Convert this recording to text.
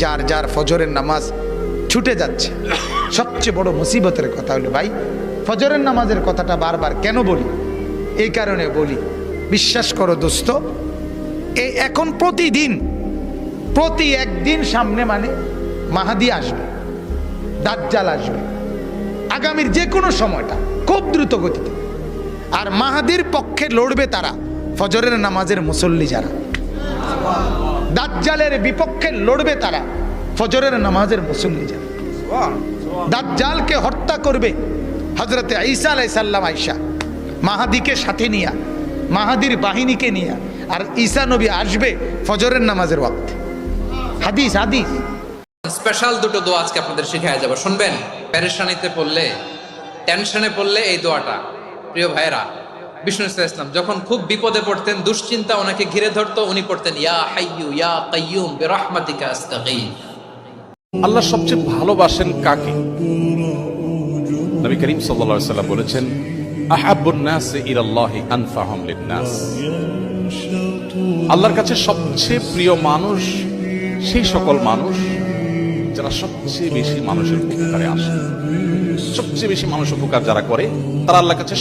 যার যার ফজরের নামাজ ছুটে যাচ্ছে। সবচেয়ে বড় মুসিবতের কথা হলো ভাই, ফজরের নামাজের কথাটা বারবার কেন বলি? এই কারণে বলি, বিশ্বাস করো দোস্ত, এখন প্রতি একদিন সামনে মানে মাহাদি আসবে, দাজ্জাল আসবে, আগামীর যে কোনো সময়টা খুব দ্রুত গতিতে। আর মাহাদির পক্ষে লড়বে তারা ফজরের নামাজের মুসল্লি যারা, দাজ্জালের বিপক্ষে লড়বে তারা ফজরের নামাজের মুসল্লি যারা। দাজ্জালকে হত্যা করবে হযরতে ঈসা আলাইহিস সালাম, আয়েশা মাহাদিকে সাথে নিয়া, মাহাদির বাহিনীকে নিয়া, আর ঈসা নবী আসবে ফজরের নামাজের ওয়াক্তে। হাদিস হাদিস। স্পেশাল দুটো দোয়া আজকে আপনাদের শিখায়া যাব, শুনবেন। পেরেশানিতে পড়লে, টেনশনে পড়লে এই দোয়াটা, প্রিয় ভাইরা, বিষ্ণু ইসলাম যখন খুব বিপদে পড়তেন, দুশ্চিন্তা ওনাকে ঘিরে ধরতো, উনি পড়তেন ইয়া হাইয়ু ইয়া কাইয়ুম বিরহমাতিকা আস্তাগীথ। আল্লাহ সবচেয়ে ভালোবাসেন কাকে? নবী করিম সাল্লাল্লাহু আলাইহি ওয়াসাল্লাম বলেছেন, আহাব্বুন নাস ইলাল্লাহি আনফাহুম লিন-নাস। আল্লাহর কাছে সবচেয়ে প্রিয় মানুষ সেই সকল মানুষ যারা সবচেয়ে বেশি মানুষের উপকারে আসে। সবচেয়ে বেশি মানুষ উপকার যারা করে, তারা আল্লাহর কাছে